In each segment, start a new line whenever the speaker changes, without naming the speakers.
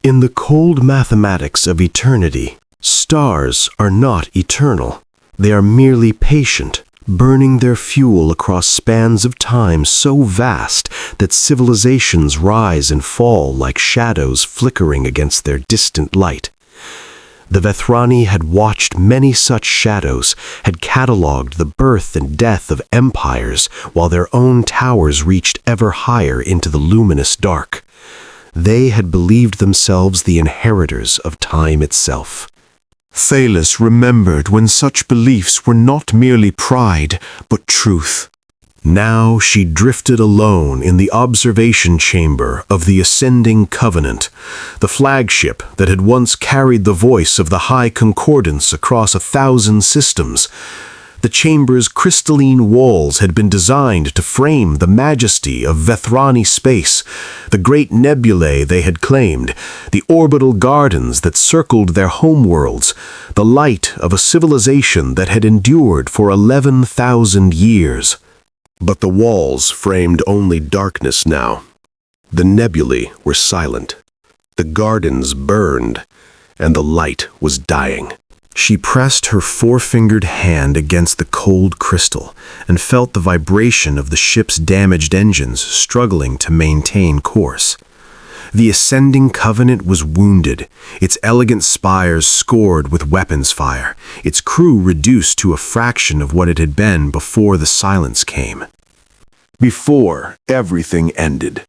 In the cold mathematics of eternity, stars are not eternal. They are merely patient, burning their fuel across spans of time so vast that civilizations rise and fall like shadows flickering against their distant light. The Vethrani had watched many such shadows, had catalogued the birth and death of empires while their own towers reached ever higher into the luminous dark. They had believed themselves the inheritors of time itself.
Thalos remembered when such beliefs were not merely pride, but truth.
Now she drifted alone in the observation chamber of the Ascending Covenant, the flagship that had once carried the voice of the High Concordance across 1,000 systems. The chamber's crystalline walls had been designed to frame the majesty of Vethrani space, the great nebulae they had claimed, the orbital gardens that circled their homeworlds, the light of a civilization that had endured for 11,000 years. But the walls framed only darkness now. The nebulae were silent, the gardens burned, and the light was dying. She pressed her four-fingered hand against the cold crystal and felt the vibration of the ship's damaged engines struggling to maintain course. The Ascending Covenant was wounded, its elegant spires scored with weapons fire, its crew reduced to a fraction of what it had been before the silence came. Before everything ended.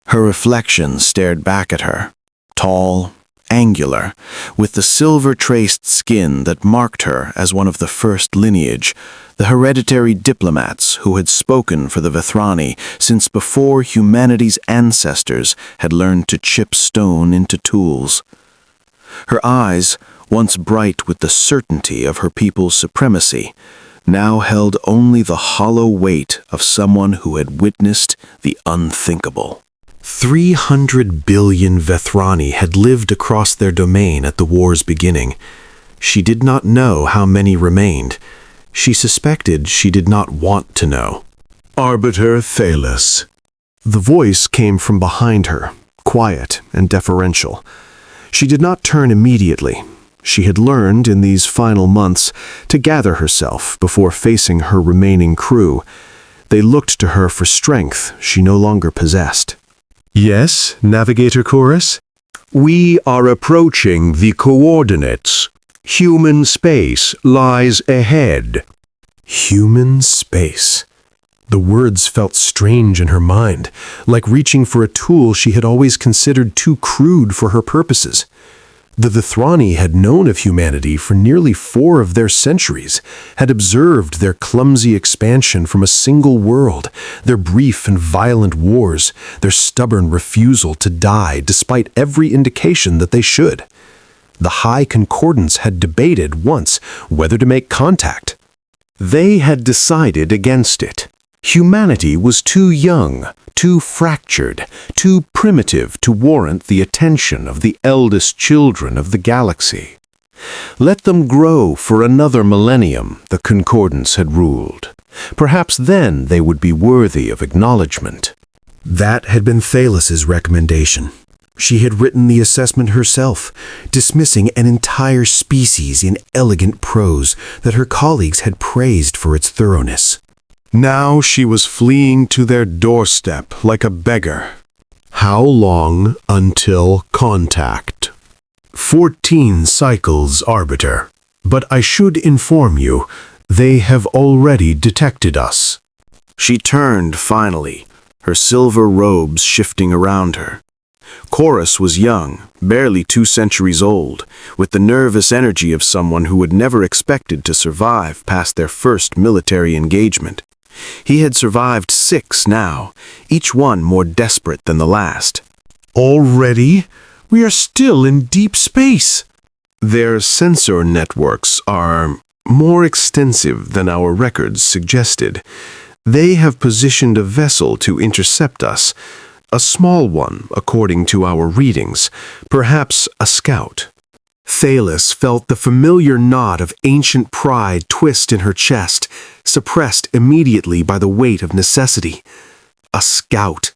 Her reflection stared back at her, tall, angular, with the silver-traced skin that marked her as one of the first lineage, the hereditary diplomats who had spoken for the Vethrani since before humanity's ancestors had learned to chip stone into tools. Her eyes, once bright with the certainty of her people's supremacy, now held only the hollow weight of someone who had witnessed the unthinkable. 300 billion Vethrani had lived across their domain at the war's beginning. She did not know how many remained. She suspected she did not want to know. Arbiter Thalos. The voice came from behind her, quiet and deferential. She did not turn immediately. She had learned in these final months to gather herself before facing her remaining crew. They looked to her for strength she no longer possessed.
Yes, Navigator Chorus? We are approaching the coordinates. Human space lies ahead.
Human space. The words felt strange in her mind, like reaching for a tool she had always considered too crude for her purposes. The Vethrani had known of humanity for nearly 4 of their centuries, had observed their clumsy expansion from a single world, their brief and violent wars, their stubborn refusal to die despite every indication that they should. The High Concordance had debated once whether to make contact. They had decided against it. Humanity was too young, too fractured, too primitive to warrant the attention of the eldest children of the galaxy. Let them grow for another millennium, the Concordance had ruled. Perhaps then they would be worthy of acknowledgement. That had been Thalos's recommendation. She had written the assessment herself, dismissing an entire species in elegant prose that her colleagues had praised for its thoroughness. Now she was fleeing to their doorstep like a beggar. How long until contact? 14 cycles, Arbiter. But I should inform you, they have already detected us. She turned finally, her silver robes shifting around her. Chorus was young, barely 2 centuries old, with the nervous energy of someone who had never expected to survive past their first military engagement. He had survived 6 now, each one more desperate than the last. Already? We are still in deep space. Their sensor networks are more extensive than our records suggested. They have positioned a vessel to intercept us, a small one according to our readings, perhaps a scout. Thalos felt the familiar knot of ancient pride twist in her chest, suppressed immediately by the weight of necessity. A scout.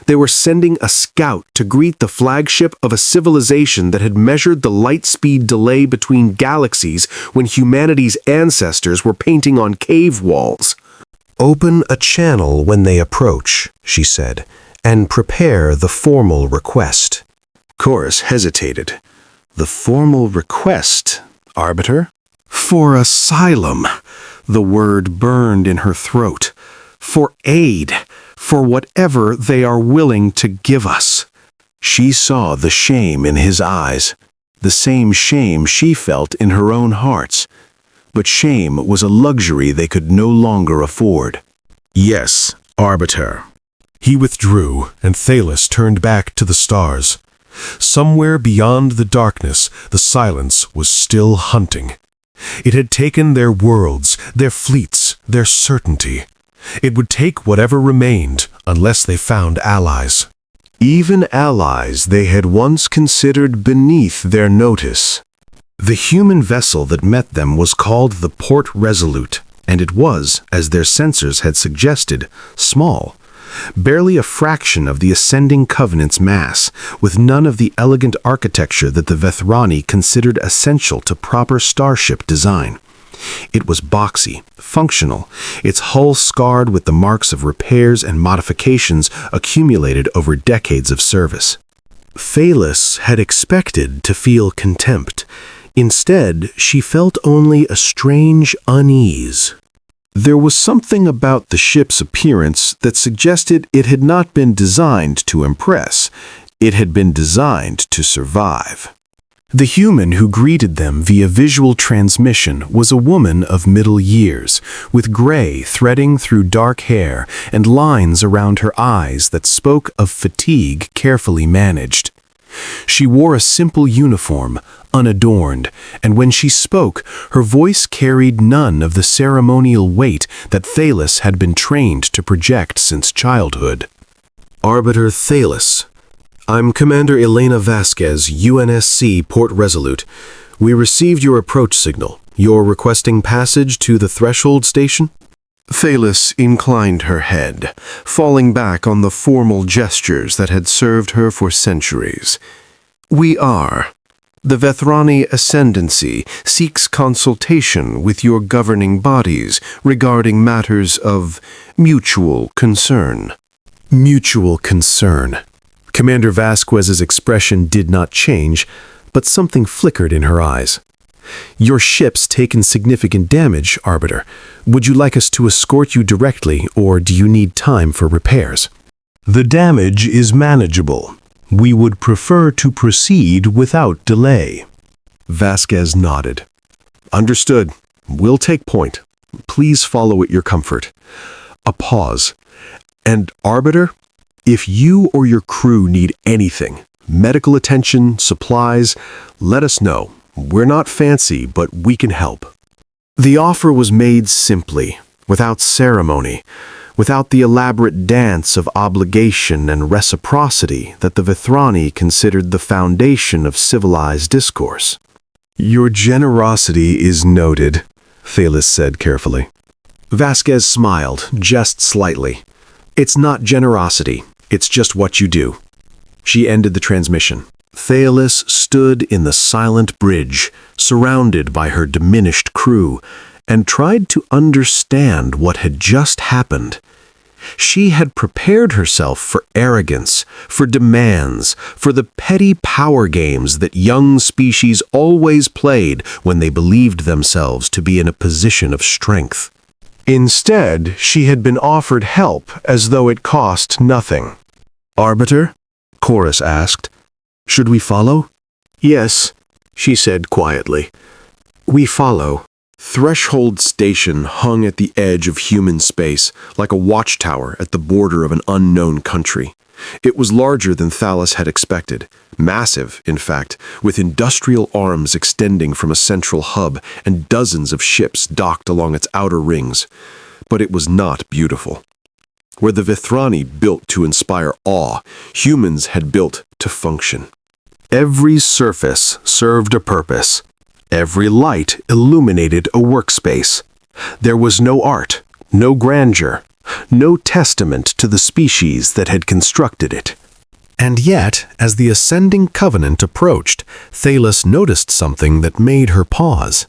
They were sending a scout to greet the flagship of a civilization that had measured the light speed delay between galaxies when humanity's ancestors were painting on cave walls. "Open a channel when they approach," she said, "and prepare the formal request." Chorus hesitated. "The formal request, Arbiter?" "For asylum." The word burned in her throat. "For aid. For whatever they are willing to give us." She saw the shame in his eyes, the same shame she felt in her own hearts. But shame was a luxury they could no longer afford. "Yes, Arbiter." He withdrew, and Thalos turned back to the stars. Somewhere beyond the darkness, the silence was still hunting. It had taken their worlds, their fleets, their certainty. It would take whatever remained, unless they found allies. Even allies they had once considered beneath their notice. The human vessel that met them was called the Port Resolute, and it was, as their sensors had suggested, small. Barely a fraction of the ascending Covenant's mass, with none of the elegant architecture that the Vethrani considered essential to proper starship design. It was boxy, functional, its hull scarred with the marks of repairs and modifications accumulated over decades of service. Thalos had expected to feel contempt. Instead, she felt only a strange unease. There was something about the ship's appearance that suggested it had not been designed to impress. It had been designed to survive. The human who greeted them via visual transmission was a woman of middle years, with gray threading through dark hair and lines around her eyes that spoke of fatigue carefully managed. She wore a simple uniform, unadorned, and when she spoke, her voice carried none of the ceremonial weight that Thalos had been trained to project since childhood. "Arbiter Thalos. I'm Commander Elena Vasquez, UNSC Port Resolute. We received your approach signal. You're requesting passage to the threshold station?" Thalos inclined her head, falling back on the formal gestures that had served her for centuries. "We are. The Vethrani Ascendancy seeks consultation with your governing bodies regarding matters of mutual concern." Mutual concern. Commander Vasquez's expression did not change, but something flickered in her eyes. "Your ship's taken significant damage, Arbiter. Would you like us to escort you directly, or do you need time for repairs?" "The damage is manageable. We would prefer to proceed without delay." Vasquez nodded. "Understood. We'll take point. Please follow at your comfort." A pause. "And Arbiter, if you or your crew need anything, medical attention, supplies, let us know. We're not fancy, but we can help." The offer was made simply, without ceremony, without the elaborate dance of obligation and reciprocity that the Vethrani considered the foundation of civilized discourse. "Your generosity is noted," Thalos said carefully. Vasquez smiled, just slightly. "It's not generosity, it's just what you do." She ended the transmission. Thalos stood in the silent bridge, surrounded by her diminished crew, and tried to understand what had just happened. She had prepared herself for arrogance, for demands, for the petty power games that young species always played when they believed themselves to be in a position of strength. Instead, she had been offered help as though it cost nothing. "Arbiter?" Chorus asked. "Should we follow?" "Yes," she said quietly. "We follow." Threshold Station hung at the edge of human space, like a watchtower at the border of an unknown country. It was larger than Thalos had expected, massive, in fact, with industrial arms extending from a central hub and dozens of ships docked along its outer rings. But it was not beautiful. Where the Vethrani built to inspire awe, humans had built to function. Every surface served a purpose. Every light illuminated a workspace. There was no art, no grandeur, no testament to the species that had constructed it. And yet, as the ascending covenant approached, Thalos noticed something that made her pause.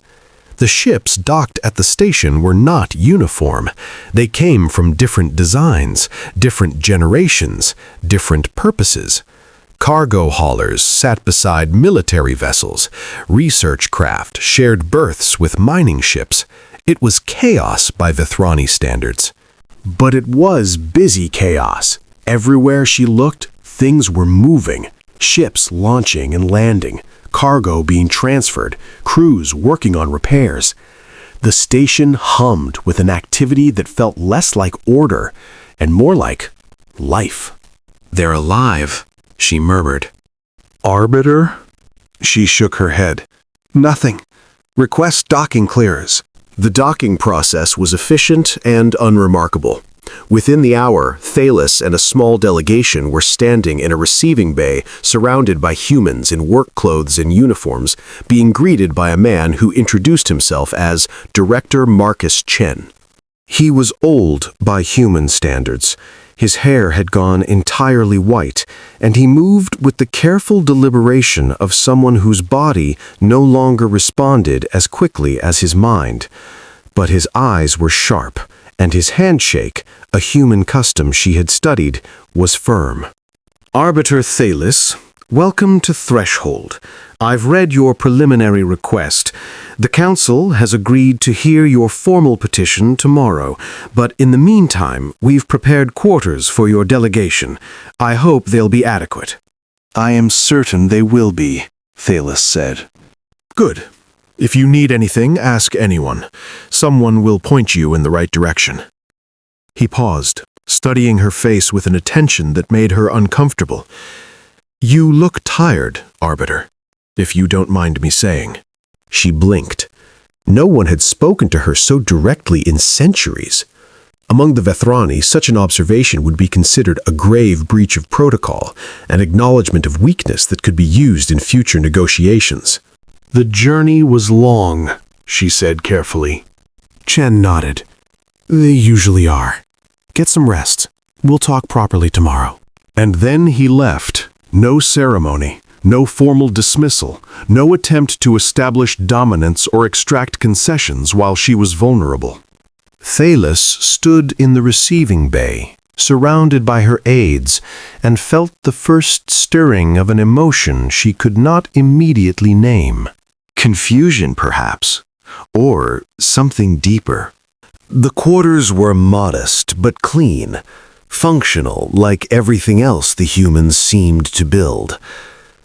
The ships docked at the station were not uniform. They came from different designs, different generations, different purposes. Cargo haulers sat beside military vessels. Research craft shared berths with mining ships. It was chaos by Vethrani standards. But it was busy chaos. Everywhere she looked, things were moving. Ships launching and landing, cargo being transferred, crews working on repairs. The station hummed with an activity that felt less like order and more like life. "They're alive," she murmured.
Arbiter?
She shook her head. "Nothing. Request docking clears." The docking process was efficient and unremarkable. Within the hour, Thalos and a small delegation were standing in a receiving bay surrounded by humans in work clothes and uniforms, being greeted by a man who introduced himself as Director Marcus Chen. He was old by human standards. His hair had gone entirely white, and he moved with the careful deliberation of someone whose body no longer responded as quickly as his mind. But his eyes were sharp, and his handshake, a human custom she had studied, was firm. "Arbiter Thalos, welcome to Threshold. I've read your preliminary request. The Council has agreed to hear your formal petition tomorrow, but in the meantime, we've prepared quarters for your delegation. I hope they'll be adequate." "I am certain they will be," Thalos said. "Good. If you need anything, ask anyone. Someone will point you in the right direction." He paused, studying her face with an attention that made her uncomfortable. "You look tired, Arbiter, if you don't mind me saying." She blinked. No one had spoken to her so directly in centuries. Among the Vethrani, such an observation would be considered a grave breach of protocol, an acknowledgement of weakness that could be used in future negotiations. "The journey was long," she said carefully. Chen nodded. "They usually are. Get some rest. We'll talk properly tomorrow." And then he left. No ceremony, no formal dismissal, no attempt to establish dominance or extract concessions while she was vulnerable. Thalos stood in the receiving bay, surrounded by her aides, and felt the first stirring of an emotion she could not immediately name. Confusion, perhaps, or something deeper. The quarters were modest but clean, functional like everything else the humans seemed to build.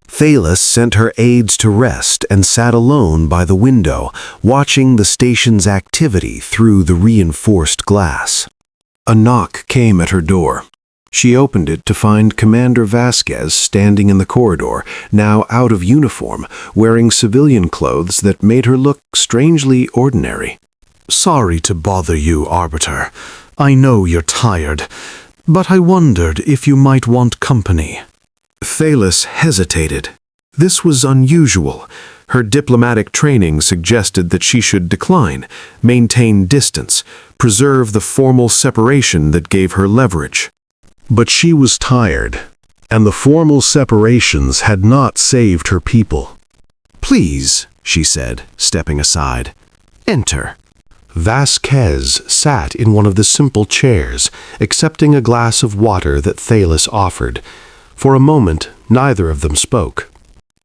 Thalos sent her aides to rest and sat alone by the window, watching the station's activity through the reinforced glass. A knock came at her door. She opened it to find Commander Vasquez standing in the corridor, now out of uniform, wearing civilian clothes that made her look strangely ordinary. "Sorry to bother you, Arbiter. I know you're tired, but I wondered if you might want company." Thalos hesitated. This was unusual. Her diplomatic training suggested that she should decline, maintain distance, preserve the formal separation that gave her leverage. But she was tired, and the formal separations had not saved her people. "Please," she said, stepping aside. "Enter." Vasquez sat in one of the simple chairs, accepting a glass of water that Thalos offered. For a moment, neither of them spoke.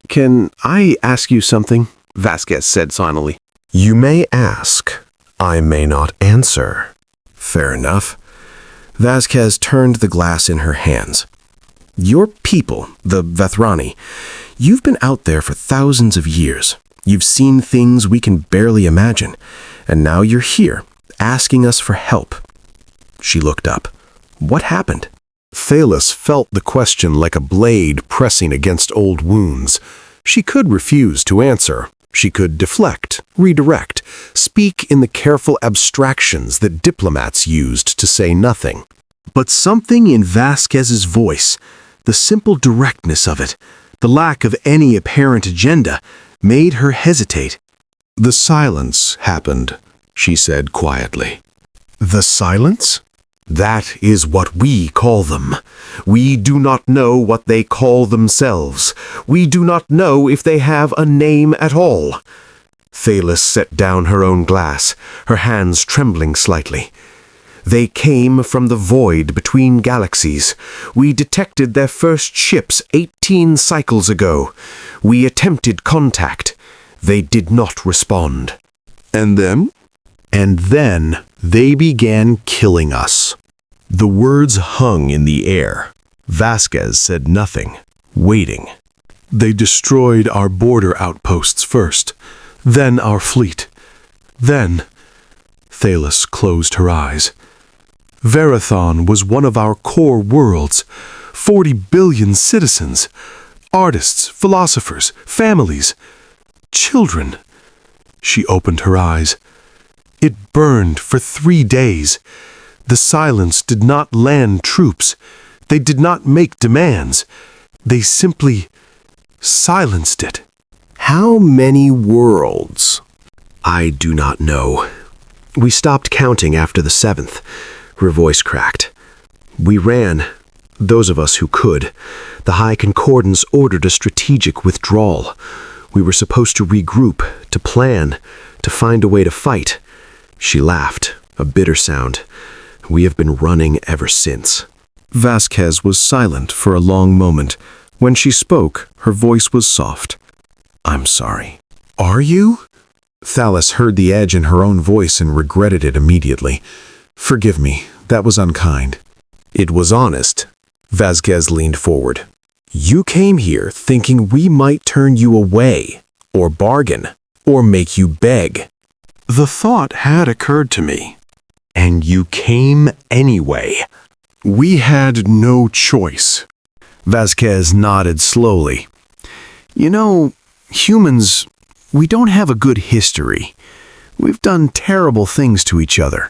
"Can I ask you something?" Vasquez said silently. "You may ask. I may not answer." "Fair enough." Vasquez turned the glass in her hands. "Your people, the Vethrani, you've been out there for thousands of years. You've seen things we can barely imagine. And now you're here, asking us for help." She looked up. "What happened?" Thalos felt the question like a blade pressing against old wounds. She could refuse to answer. She could deflect, redirect, speak in the careful abstractions that diplomats used to say nothing. But something in Vasquez's voice, the simple directness of it, the lack of any apparent agenda, made her hesitate. "The silence happened," she said quietly. "The silence?" That is what we call them. We do not know what they call themselves. We do not know if they have a name at all. Thalis set down her own glass, her hands trembling slightly. They came from the void between galaxies. We detected their first ships 18 cycles ago. We attempted contact. They did not respond.
And then?
And then they began killing us. The words hung in the air. Vasquez said nothing, waiting.
They destroyed our border outposts first, then our fleet. Then, Thalis closed her eyes. Verathon was one of our core worlds. 40 billion citizens, artists, philosophers, families, children. She opened her eyes. It burned for 3 days. The silence did not land troops. They did not make demands. They simply silenced it.
How many worlds? I do not know. We stopped counting after the 7th. Her voice cracked. We ran, those of us who could. The High Concordance ordered a strategic withdrawal. We were supposed to regroup, to plan, to find a way to fight. She laughed, a bitter sound. We have been running ever since. Vasquez was silent for a long moment. When she spoke, her voice was soft. I'm sorry.
Are you? Thalis heard the edge in her own voice and regretted it immediately. Forgive me, that was unkind.
It was honest. Vasquez leaned forward. You came here thinking we might turn you away, or bargain, or make you beg. The thought had occurred to me. And you came anyway.
We had no choice.
Vasquez nodded slowly. You know, humans, we don't have a good history. We've done terrible things to each other.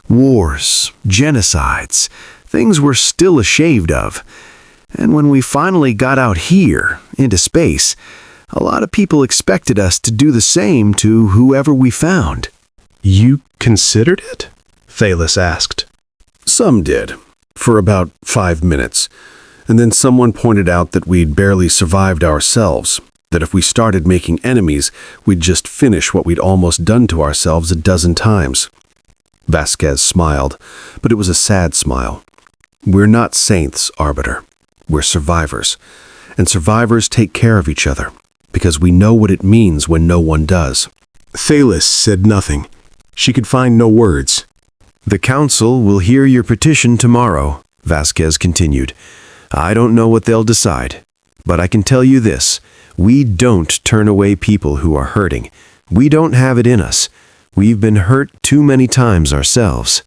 Wars, genocides, things we're still ashamed of. And when we finally got out here, into space, a lot of people expected us to do the same to whoever we found.
You considered it?
Thalis asked. Some did, for about 5 minutes. And then someone pointed out that we'd barely survived ourselves, that if we started making enemies, we'd just finish what we'd almost done to ourselves a dozen times. Vasquez smiled, but it was a sad smile. We're not saints, Arbiter. We're survivors. And survivors take care of each other, because we know what it means when no one does.
Thalis said nothing. She could find no words.
The Council will hear your petition tomorrow, Vasquez continued. I don't know what they'll decide, but I can tell you this. We don't turn away people who are hurting. We don't have it in us. We've been hurt too many times ourselves.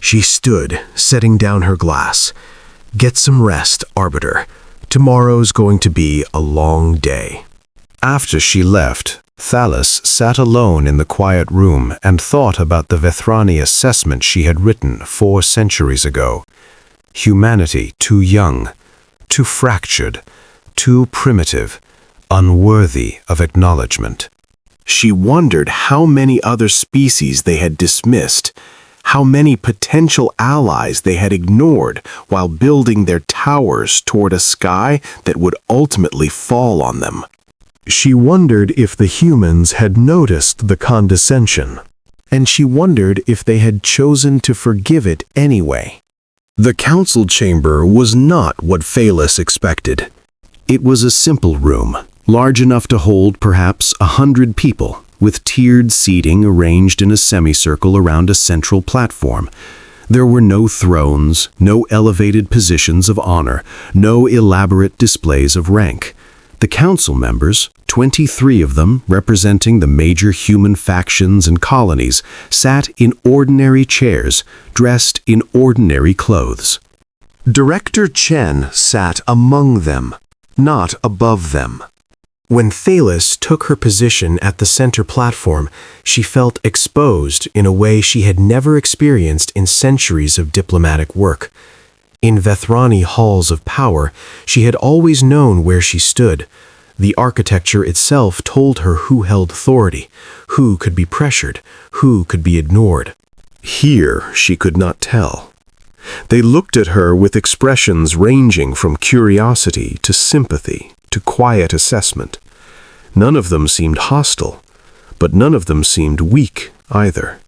She stood, setting down her glass. Get some rest, Arbiter. Tomorrow's going to be a long day. After she left, Thalis sat alone in the quiet room and thought about the Vethrani assessment she had written 4 centuries ago. Humanity too young, too fractured, too primitive, unworthy of acknowledgement. She wondered how many other species they had dismissed, how many potential allies they had ignored while building their towers toward a sky that would ultimately fall on them. She wondered if the humans had noticed the condescension, and she wondered if they had chosen to forgive it anyway. The council chamber was not what Thalis expected. It was a simple room, large enough to hold perhaps 100 people, with tiered seating arranged in a semicircle around a central platform. There were no thrones, no elevated positions of honor, no elaborate displays of rank. The council members, 23 of them representing the major human factions and colonies, sat in ordinary chairs, dressed in ordinary clothes. Director Chen sat among them, not above them. When Thalis took her position at the center platform, she felt exposed in a way she had never experienced in centuries of diplomatic work. In Vethrani halls of power, she had always known where she stood. The architecture itself told her who held authority, who could be pressured, who could be ignored. Here she could not tell. They looked at her with expressions ranging from curiosity to sympathy to quiet assessment. None of them seemed hostile, but none of them seemed weak either.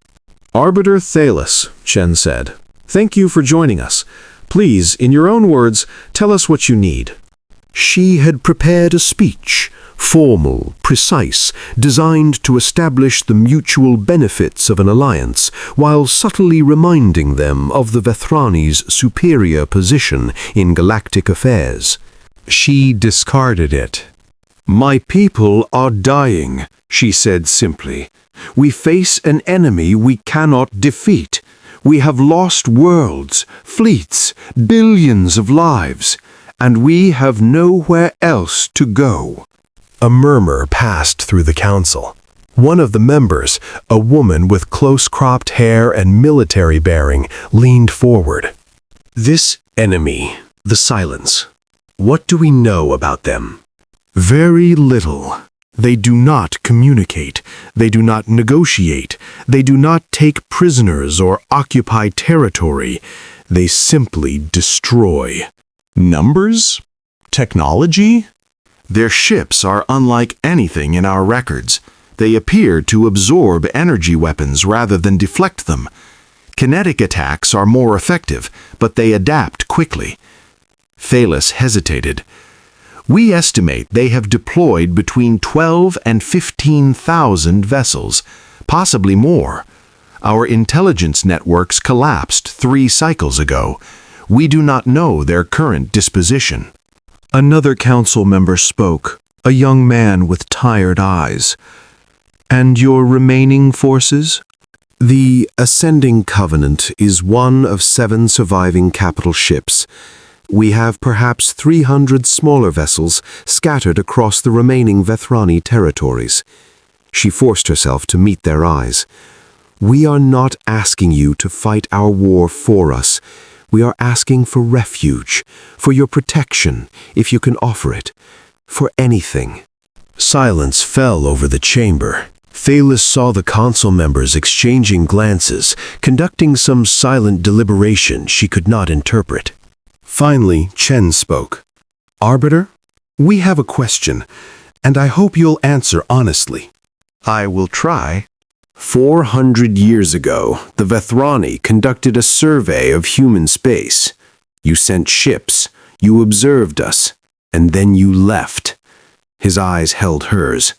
Arbiter Thalos, Chen said. Thank you for joining us. Please, in your own words, tell us what you need.
She had prepared a speech, formal, precise, designed to establish the mutual benefits of an alliance, while subtly reminding them of the Vethrani's superior position in galactic affairs.
She discarded it.
"My people are dying," she said simply. "We face an enemy we cannot defeat. We have lost worlds, fleets, billions of lives, and we have nowhere else to go."
A murmur passed through the council. One of the members, a woman with close-cropped hair and military bearing, leaned forward. "This enemy, the Silence, what do we know about them?" "Very little. They do not communicate. They do not negotiate. They do not take prisoners or occupy territory. They simply destroy."
Numbers? Technology? Their ships are unlike anything in our records. They appear to absorb energy weapons rather than deflect them. Kinetic attacks are more effective, but they adapt quickly. Thalos hesitated. "We estimate they have deployed between 12 and 15,000 vessels, possibly more. Our intelligence networks collapsed 3 cycles ago. We do not know their current disposition."
Another council member spoke, a young man with tired eyes. "And your remaining forces?" "The Ascending Covenant is one of 7 surviving capital ships. We have perhaps 300 smaller vessels scattered across the remaining Vethrani territories." She forced herself to meet their eyes. "We are not asking you to fight our war for us. We are asking for refuge, for your protection, if you can offer it, for anything." Silence fell over the chamber. Thalos saw the council members exchanging glances, conducting some silent deliberation she could not interpret. Finally, Chen spoke. "Arbiter, we have a question, and I hope you'll answer honestly."
"I will try."
400 years ago, the Vethrani conducted a survey of human space. You sent ships, you observed us, and then you left. His eyes held hers.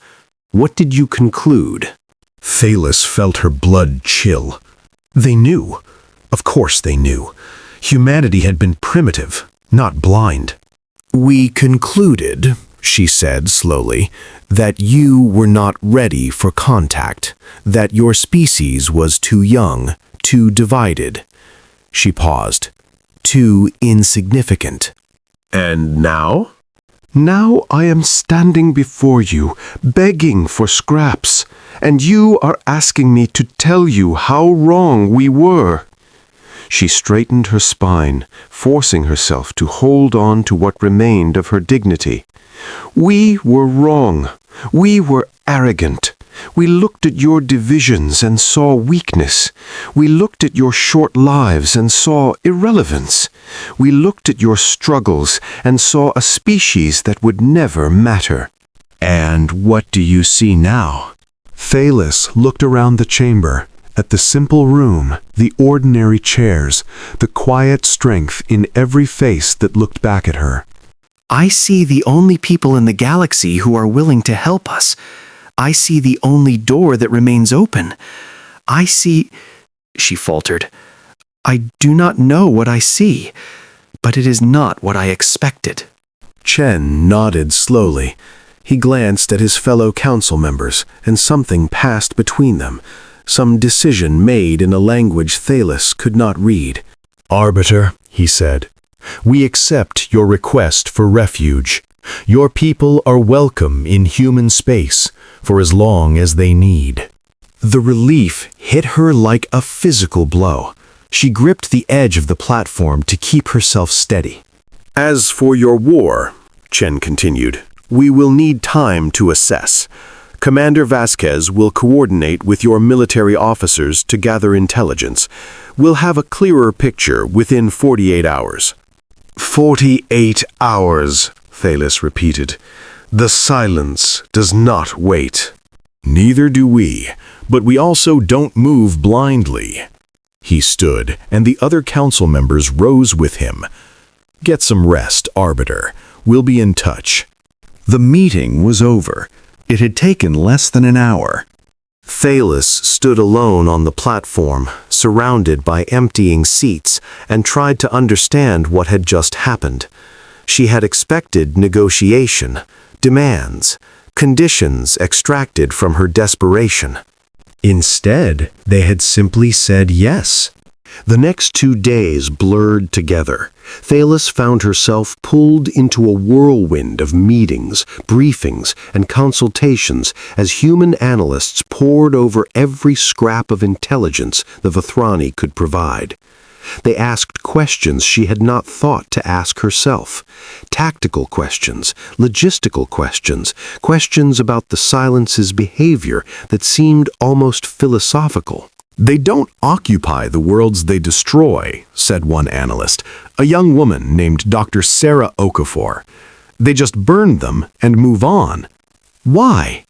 What did you conclude? Thalos felt her blood chill. They knew. Of course they knew. Humanity had been primitive, not blind. "We concluded," she said slowly, "that you were not ready for contact, that your species was too young, too divided." She paused. "Too insignificant." "And now?" "Now I am standing before you, begging for scraps, and you are asking me to tell you how wrong we were." She straightened her spine, forcing herself to hold on to what remained of her dignity. "We were wrong. We were arrogant. We looked at your divisions and saw weakness. We looked at your short lives and saw irrelevance. We looked at your struggles and saw a species that would never matter." "And what do you see now?" Thalos looked around the chamber, at the simple room, the ordinary chairs, the quiet strength in every face that looked back at her.
"I see the only people in the galaxy who are willing to help us. I see the only door that remains open. I see—" she faltered. "I do not know what I see, but it is not what I expected."
Chen nodded slowly. He glanced at his fellow council members, and something passed between them, some decision made in a language Thalos could not read. "Arbiter," he said, "we accept your request for refuge. Your people are welcome in human space for as long as they need." The relief hit her like a physical blow. She gripped the edge of the platform to keep herself steady. "As for your war," Chen continued, "we will need time to assess. Commander Vasquez will coordinate with your military officers to gather intelligence. We'll have a clearer picture within 48 hours.
48 hours, Thalos repeated. The silence does not wait.
Neither do we, but we also don't move blindly. He stood, and the other council members rose with him. Get some rest, Arbiter. We'll be in touch.
The meeting was over. It had taken less than an hour.
Thalos stood alone on the platform, surrounded by emptying seats, and tried to understand what had just happened. She had expected negotiation, demands, conditions extracted from her desperation. Instead, they had simply said yes. The next 2 days blurred together. Thalos found herself pulled into a whirlwind of meetings, briefings, and consultations as human analysts pored over every scrap of intelligence the Vethrani could provide. They asked questions she had not thought to ask herself. Tactical questions, logistical questions, questions about the Silence's behavior that seemed almost philosophical.
They don't occupy the worlds they destroy, said one analyst, a young woman named Dr. Sarah Okafor. They just burn them and move on. Why?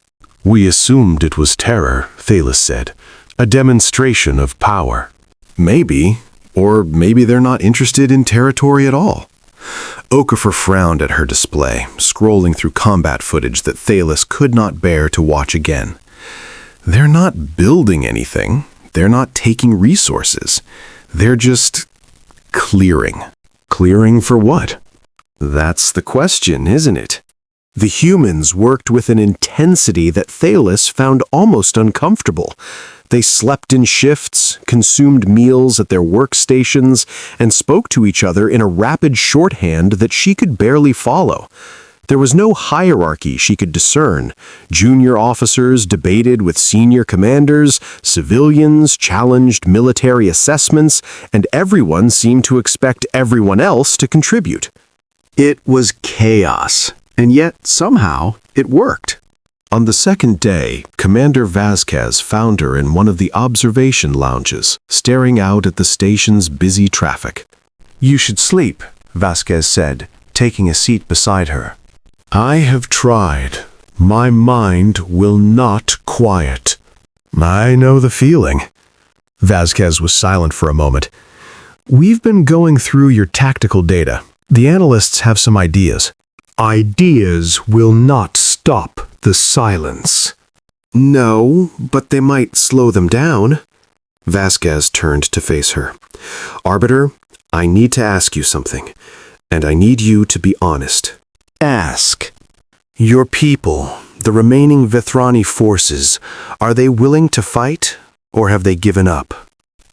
We assumed it was terror, Thalos said. A demonstration of power. Maybe, or maybe they're not interested in territory at all. Okafor frowned at her display, scrolling through combat footage that Thalos could not bear to watch again. They're not building anything. They're not taking resources. They're just clearing. Clearing for what?
That's the question, isn't it? The humans worked with an intensity that Thalos found almost uncomfortable. They slept in shifts, consumed meals at their workstations, and spoke to each other in a rapid shorthand that she could barely follow. There was no hierarchy she could discern. Junior officers debated with senior commanders, civilians challenged military assessments, and everyone seemed to expect everyone else to contribute. It was chaos, and yet somehow it worked. On the second day, Commander Vasquez found her in one of the observation lounges, staring out at the station's busy traffic.
You should sleep, Vasquez said, taking a seat beside her.
I have tried. My mind will not quiet.
I know the feeling. Vasquez was silent for a moment. We've been going through your tactical data. The analysts have some ideas. Ideas will not stop the silence.
No, but they might slow them down. Vasquez turned to face her. Arbiter, I need to ask you something, and I need you to be honest. Ask. Your people, the remaining Vethrani forces, are they willing to fight, or have they given up?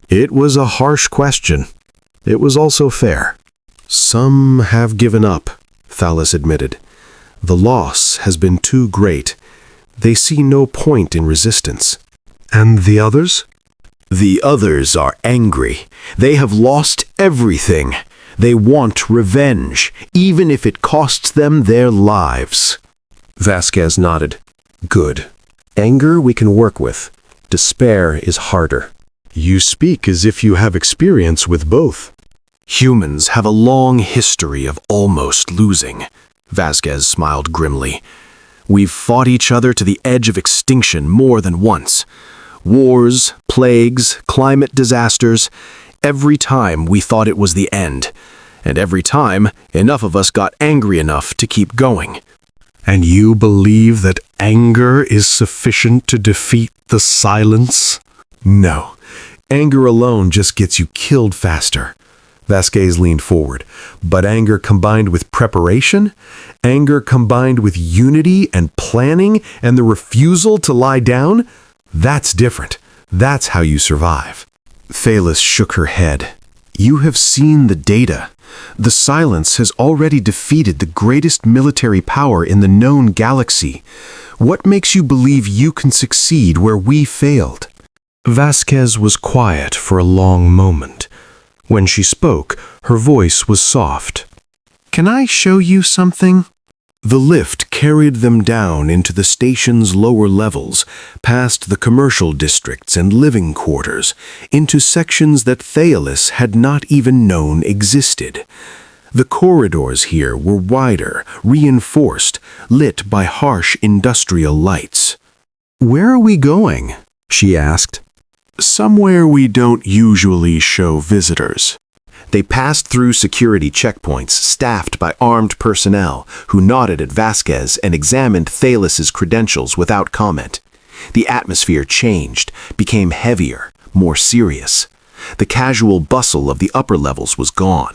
It was a harsh question. It was also fair.
Some have given up, Thalos admitted. The loss has been too great. They see no point in resistance.
And the others?
The others are angry. They have lost everything. They want revenge, even if it costs them their lives. Vasquez nodded. Good. Anger we can work with. Despair is harder.
You speak as if you have experience with both.
Humans have a long history of almost losing. Vasquez smiled grimly. We've fought each other to the edge of extinction more than once. Wars, plagues, climate disasters. Every time we thought it was the end. And every time, enough of us got angry enough to keep going.
And you believe that anger is sufficient to defeat the silence?
No. Anger alone just gets you killed faster.
Vasquez leaned forward. But anger combined with preparation? Anger combined with unity and planning and the refusal to lie down? That's different. That's how you survive.
Thalos shook her head. You have seen the data. The silence has already defeated the greatest military power in the known galaxy. What makes you believe you can succeed where we failed?
Vasquez was quiet for a long moment. When she spoke, her voice was soft.
Can I show you something? The lift carried them down into the station's lower levels, past the commercial districts and living quarters, into sections that Thales had not even known existed. The corridors here were wider, reinforced, lit by harsh industrial lights.
"Where are we going?" she asked.
Somewhere we don't usually show visitors.
They passed through security checkpoints staffed by armed personnel who nodded at Vasquez and examined Thalas's credentials without comment. The atmosphere changed, became heavier, more serious. The casual bustle of the upper levels was gone.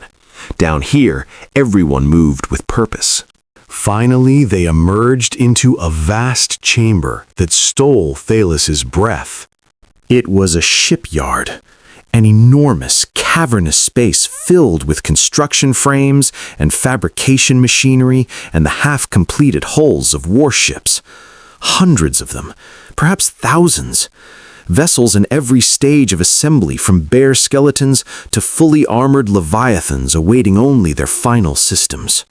Down here, everyone moved with purpose.
Finally, they emerged into a vast chamber that stole Thalas's breath.
It was a shipyard, an enormous, cavernous space filled with construction frames and fabrication machinery and the half-completed hulls of warships. Hundreds of them, perhaps thousands. Vessels in every stage of assembly, from bare skeletons to fully armored leviathans awaiting only their final systems.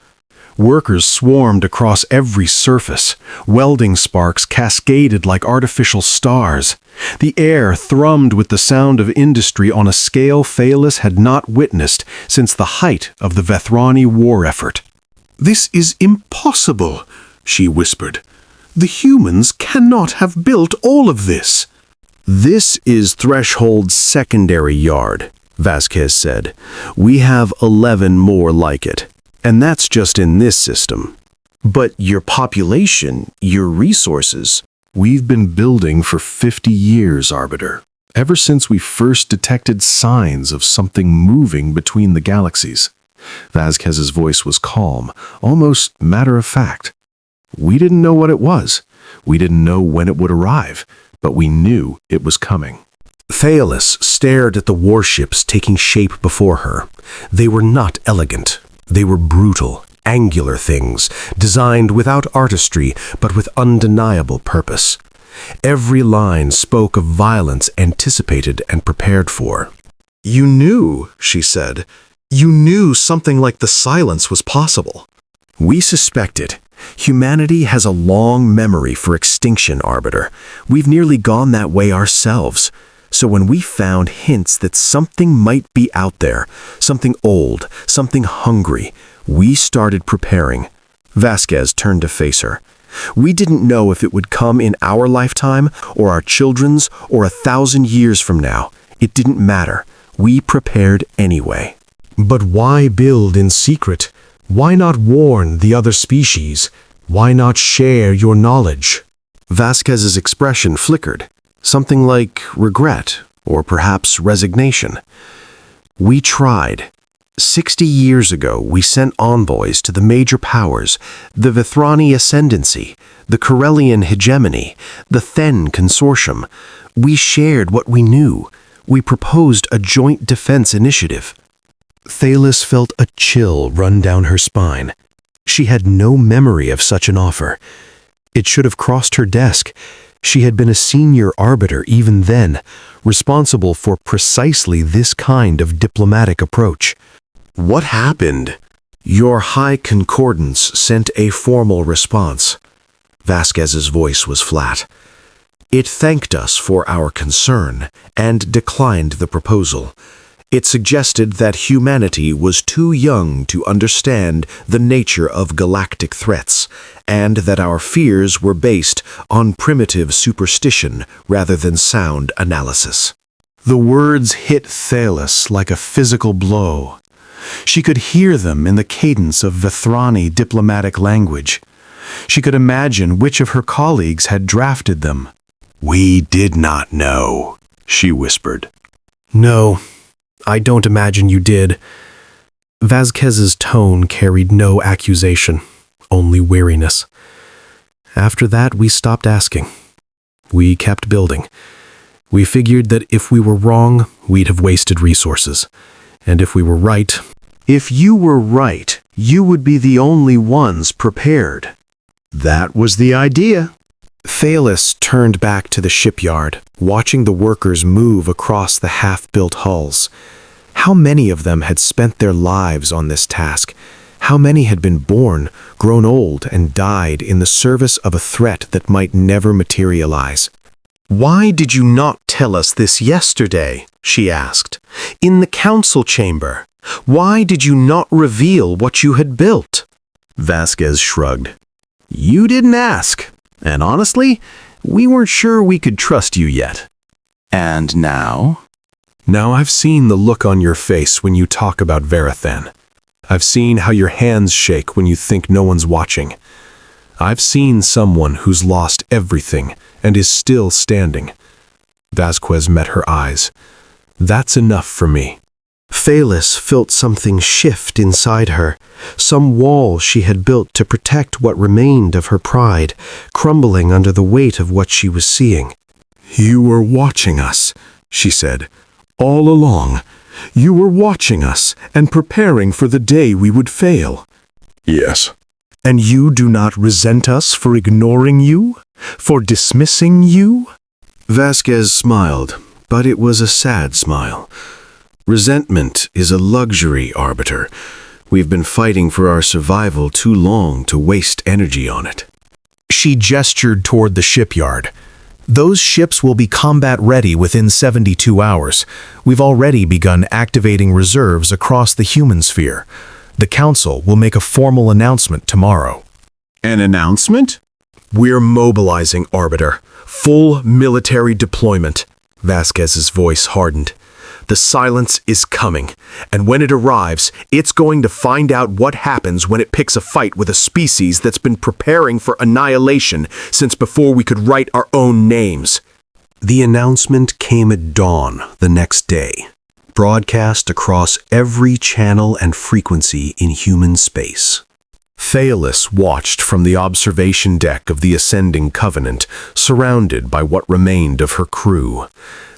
Workers swarmed across every surface. Welding sparks cascaded like artificial stars. The air thrummed with the sound of industry on a scale Thales had not witnessed since the height of the Vethrani war effort. "This is impossible," she whispered. "The humans cannot have built all of this."
"This is Threshold's secondary yard," Vasquez said. "We have 11 more like it. And that's just in this system. But your population, your resources..."
"We've been building for 50 years, Arbiter. Ever since we first detected signs of something moving between the galaxies." Vasquez's voice was calm, almost matter-of-fact. "We didn't know what it was. We didn't know when it would arrive, but we knew it was coming."
Thales stared at the warships taking shape before her. They were not elegant. They were brutal, angular things, designed without artistry, but with undeniable purpose. Every line spoke of violence anticipated and prepared for.
"You knew," she said. "You knew something like the silence was possible."
"We suspected. Humanity has a long memory for extinction, Arbiter. We've nearly gone that way ourselves. So when we found hints that something might be out there, something old, something hungry, we started preparing." Vasquez turned to face her. "We didn't know if it would come in our lifetime, or our children's, or 1,000 years from now. It didn't matter. We prepared anyway."
"But why build in secret? Why not warn the other species? Why not share your knowledge?"
Vasquez's expression flickered. Something like regret, or perhaps resignation. "We tried. 60 years ago, we sent envoys to the major powers, the Vethrani Ascendancy, the Corellian Hegemony, the Then Consortium. We shared what we knew. We proposed a joint defense initiative." Thales felt a chill run down her spine. She had no memory of such an offer. It should have crossed her desk. She had been a senior arbiter even then, responsible for precisely this kind of diplomatic approach.
"What happened?"
"Your High Concordance sent a formal response." Vasquez's voice was flat. "It thanked us for our concern and declined the proposal. It suggested that humanity was too young to understand the nature of galactic threats, and that our fears were based on primitive superstition rather than sound analysis."
The words hit Thales like a physical blow. She could hear them in the cadence of Vethrani diplomatic language. She could imagine which of her colleagues had drafted them.
"We did not know," she whispered.
"No, I don't imagine you did."
Vasquez's tone carried no accusation, only weariness. "After that, we stopped asking. We kept building. We figured that if we were wrong, we'd have wasted resources. And if we were right..."
"If you were right, you would be the only ones prepared."
"That was the idea." Thales turned back to the shipyard, watching the workers move across the half-built hulls. How many of them had spent their lives on this task?
How many had been born, grown old, and died in the service of a threat that might never materialize?
"Why did you not tell us this yesterday?" she asked. "In the council chamber. Why did you not reveal what you had built?" Vasquez shrugged. "You didn't ask, and honestly, we weren't sure we could trust you yet."
And now?
Now I've seen the look on your face when you talk about Verathan. I've seen how your hands shake when you think no one's watching. I've seen someone who's lost everything and is still standing. Vasquez met her eyes. That's enough for me.
Thalis felt something shift inside her, some wall she had built to protect what remained of her pride, crumbling under the weight of what she was seeing.
You were watching us, she said, all along. You were watching us and preparing for the day we would fail.
Yes.
And you do not resent us for ignoring you? For dismissing you?
Vasquez smiled, but it was a sad smile. Resentment is a luxury, Arbiter. We've been fighting for our survival too long to waste energy on it.
She gestured toward the shipyard. Those ships will be combat ready within 72 hours. We've already begun activating reserves across the human sphere. The Council will make a formal announcement tomorrow.
An announcement?
We're mobilizing, Arbiter. Full military deployment. Vasquez's voice hardened. The silence is coming, and when it arrives, it's going to find out what happens when it picks a fight with a species that's been preparing for annihilation since before we could write our own names. The announcement came at dawn the next day, broadcast across every channel and frequency in human space. Thalis watched from the observation deck of the Ascending Covenant, surrounded by what remained of her crew.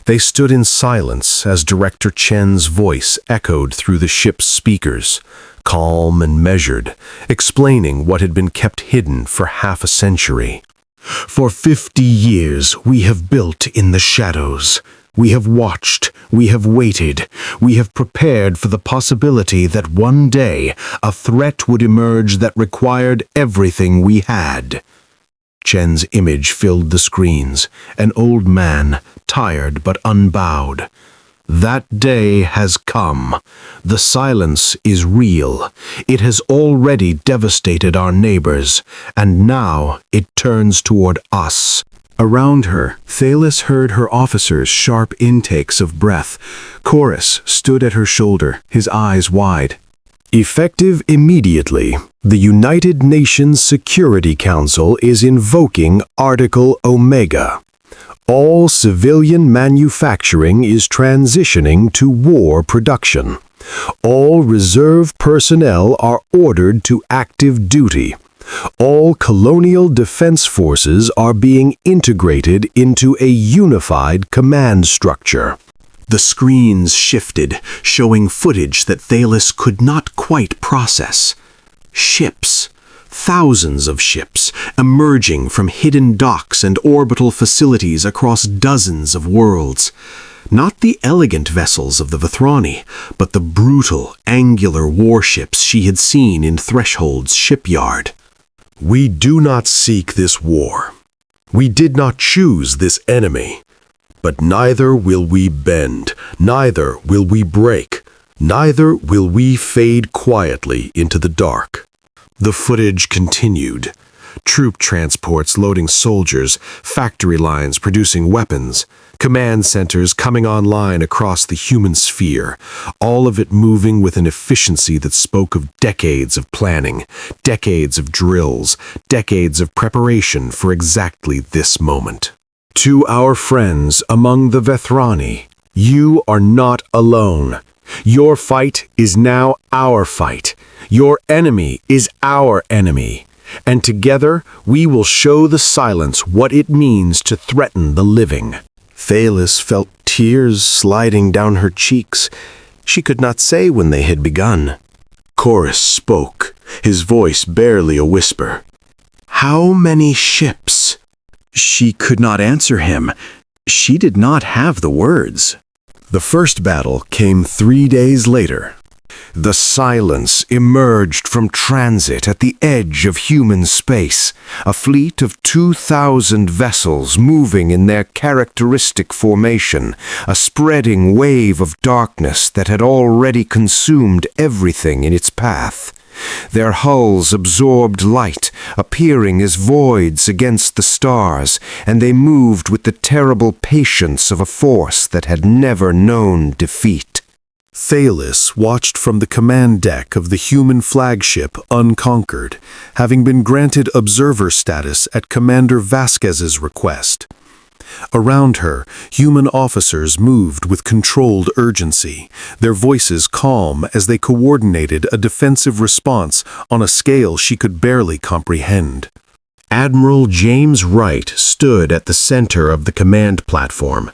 They stood in silence as Director Chen's voice echoed through the ship's speakers, calm and measured, explaining what had been kept hidden for half a century. For 50 years we have built in the shadows. We have watched, we have waited, we have prepared for the possibility that one day a threat would emerge that required everything we had. Chen's image filled the screens, an old man, tired but unbowed. That day has come. The silence is real. It has already devastated our neighbors, and now it turns toward us. Around her, Thalis heard her officers' sharp intakes of breath. Chorus stood at her shoulder, his eyes wide. Effective immediately, the United Nations Security Council is invoking Article Omega. All civilian manufacturing is transitioning to war production. All reserve personnel are ordered to active duty. All colonial defense forces are being integrated into a unified command structure. The screens shifted, showing footage that Thalis could not quite process. Ships, thousands of ships, emerging from hidden docks and orbital facilities across dozens of worlds. Not the elegant vessels of the Vethrani, but the brutal, angular warships she had seen in Threshold's shipyard. We do not seek this war. We did not choose this enemy. But neither will we bend, neither will we break, neither will we fade quietly into the dark. The footage continued. Troop transports loading soldiers, factory lines producing weapons, command centers coming online across the human sphere, all of it moving with an efficiency that spoke of decades of planning, decades of drills, decades of preparation for exactly this moment. To our friends among the Vethrani, you are not alone. Your fight is now our fight. Your enemy is our enemy. And together we will show the silence what it means to threaten the living. Thalis felt tears sliding down her cheeks. She could not say when they had begun. Chorus spoke, his voice barely a whisper. How many ships? She could not answer him. She did not have the words. The first battle came 3 days later. The silence emerged from transit at the edge of human space, a fleet of 2,000 vessels moving in their characteristic formation, a spreading wave of darkness that had already consumed everything in its path. Their hulls absorbed light, appearing as voids against the stars, and they moved with the terrible patience of a force that had never known defeat.
Thalis watched from the command deck of the human flagship Unconquered, having been granted observer status at Commander Vasquez's request. Around her, human officers moved with controlled urgency, their voices calm as they coordinated a defensive response on a scale she could barely comprehend.
Admiral James Wright stood at the center of the command platform,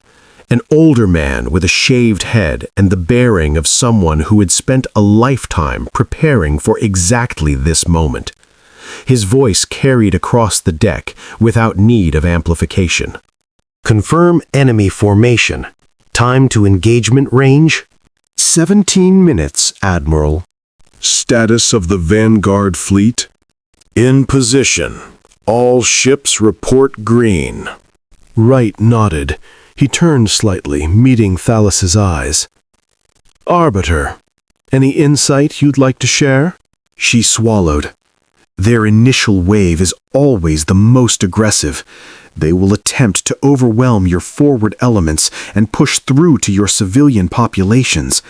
an older man with a shaved head and the bearing of someone who had spent a lifetime preparing for exactly this moment. His voice carried across the deck without need of amplification. Confirm enemy formation. Time to engagement range? 17 minutes, Admiral.
Status of the Vanguard fleet? In position. All ships report green.
Wright nodded. He turned slightly, meeting Thalis's eyes. Arbiter, any insight you'd like to share? She swallowed. Their initial wave is always the most aggressive. They will attempt to overwhelm your forward elements and push through to your civilian populations.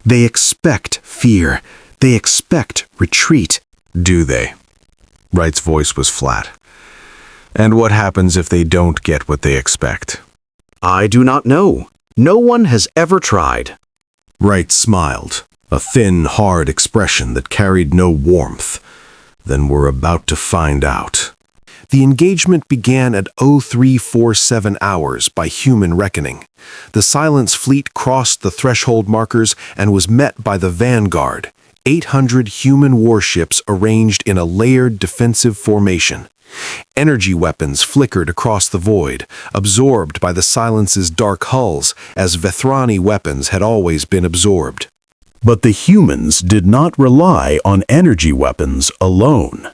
They expect fear. They expect retreat.
Do they? Wright's voice was flat. And what happens if they don't get what they expect?
I do not know. No one has ever tried.
Wright smiled, a thin, hard expression that carried no warmth. Then we're about to find out. The engagement began at 0347 hours by human reckoning. The Silence fleet crossed the threshold markers and was met by the Vanguard, 800 human warships arranged in a layered defensive formation. Energy weapons flickered across the void, absorbed by the Silence's dark hulls, as Vethrani weapons had always been absorbed.
But the humans did not rely on energy weapons alone.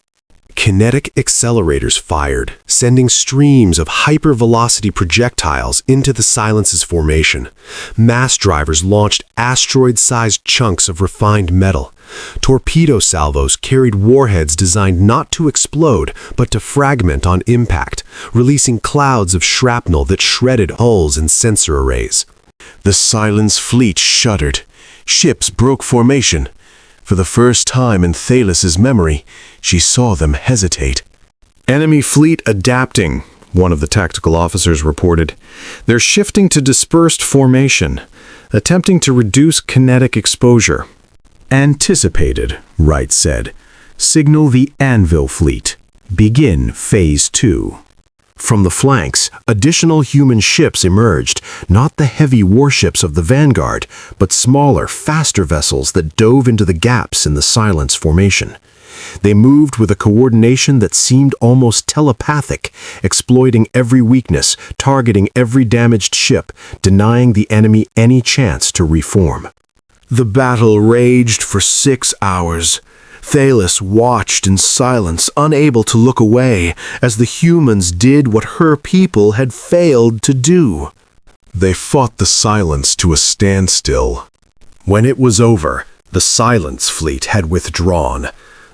Kinetic accelerators fired, sending streams of hypervelocity projectiles into the Silence's formation. Mass drivers launched asteroid-sized chunks of refined metal. Torpedo salvos carried warheads designed not to explode, but to fragment on impact, releasing clouds of shrapnel that shredded hulls and sensor arrays. The Silence fleet shuddered. Ships broke formation. For the first time in Thalis's memory, she saw them hesitate.
Enemy fleet adapting, one of the tactical officers reported. They're shifting to dispersed formation, attempting to reduce kinetic exposure. Anticipated, Wright said. Signal the Anvil fleet. Begin Phase 2.
From the flanks, additional human ships emerged, not the heavy warships of the Vanguard, but smaller, faster vessels that dove into the gaps in the Silence formation. They moved with a coordination that seemed almost telepathic, exploiting every weakness, targeting every damaged ship, denying the enemy any chance to reform. The battle raged for 6 hours. Thalis watched in silence, unable to look away, as the humans did what her people had failed to do.
They fought the Silence to a standstill.
When it was over, the Silence fleet had withdrawn,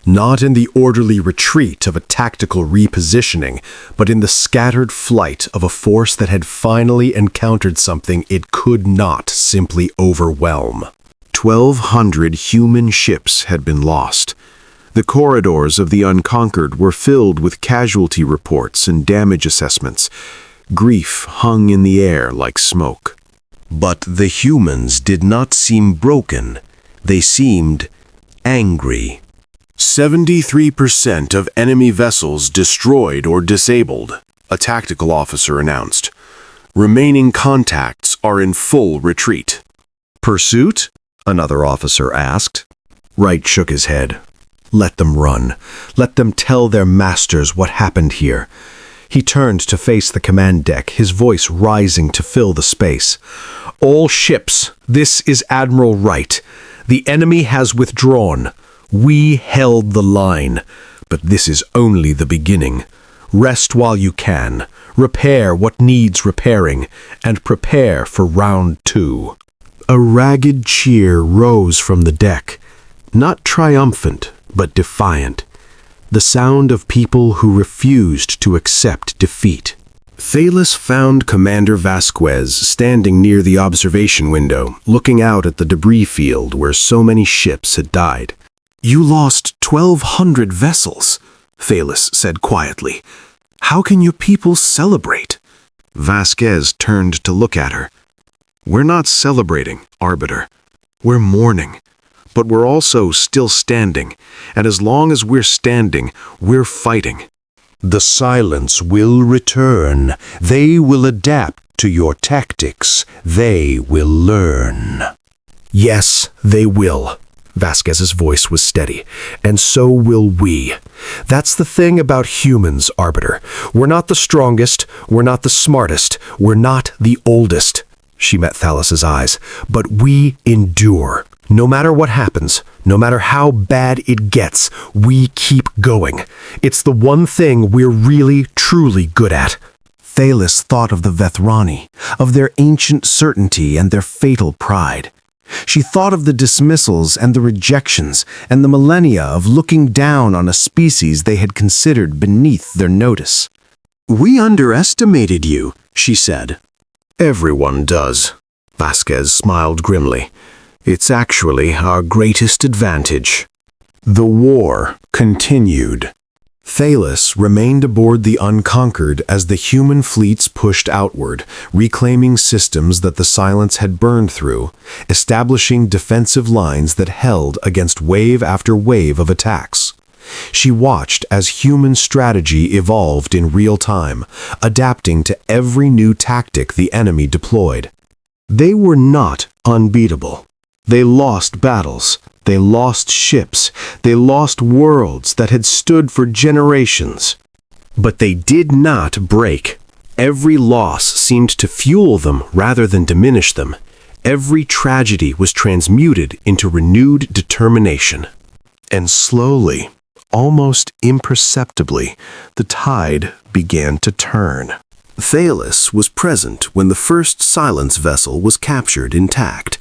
not in the orderly retreat of a tactical repositioning, but in the scattered flight of a force that had finally encountered something it could not simply overwhelm. 1,200 human ships had been lost. The corridors of the Unconquered were filled with casualty reports and damage assessments. Grief hung in the air like smoke. But the humans did not seem broken. They seemed angry. 73% of enemy vessels destroyed or disabled, a tactical officer announced. Remaining contacts are in full retreat.
Pursuit? Another officer asked.
Wright shook his head. Let them run. Let them tell their masters what happened here. He turned to face the command deck, his voice rising to fill the space. All ships, this is Admiral Wright. The enemy has withdrawn. We held the line. But this is only the beginning. Rest while you can. Repair what needs repairing. And prepare for round 2. A ragged cheer rose from the deck. Not triumphant, but defiant. The sound of people who refused to accept defeat. Thalos found Commander Vasquez standing near the observation window, looking out at the debris field where so many ships had died. "You lost 1,200 vessels," Thalos said quietly. "How can your people celebrate?" Vasquez turned to look at her. "We're not celebrating, Arbiter. We're mourning. But we're also still standing, and as long as we're standing, we're fighting. The silence will return. They will adapt to your tactics. They will learn." "Yes, they will." Vasquez's voice was steady. "And so will we. That's the thing about humans, Arbiter. We're not the strongest. We're not the smartest. We're not the oldest." She met Thalos's eyes. "But we endure. No matter what happens, no matter how bad it gets, we keep going. It's the one thing we're really, truly good at." Thalos thought of the Vethrani, of their ancient certainty and their fatal pride. She thought of the dismissals and the rejections and the millennia of looking down on a species they had considered beneath their notice. "We underestimated you," she said. "Everyone does." Vasquez smiled grimly. "It's actually our greatest advantage." The war continued. Thalos remained aboard the Unconquered as the human fleets pushed outward, reclaiming systems that the Silence had burned through, establishing defensive lines that held against wave after wave of attacks. She watched as human strategy evolved in real time, adapting to every new tactic the enemy deployed. They were not unbeatable. They lost battles. They lost ships. They lost worlds that had stood for generations. But they did not break. Every loss seemed to fuel them rather than diminish them. Every tragedy was transmuted into renewed determination. And slowly, almost imperceptibly, the tide began to turn. Thalos was present when the first Silence vessel was captured intact.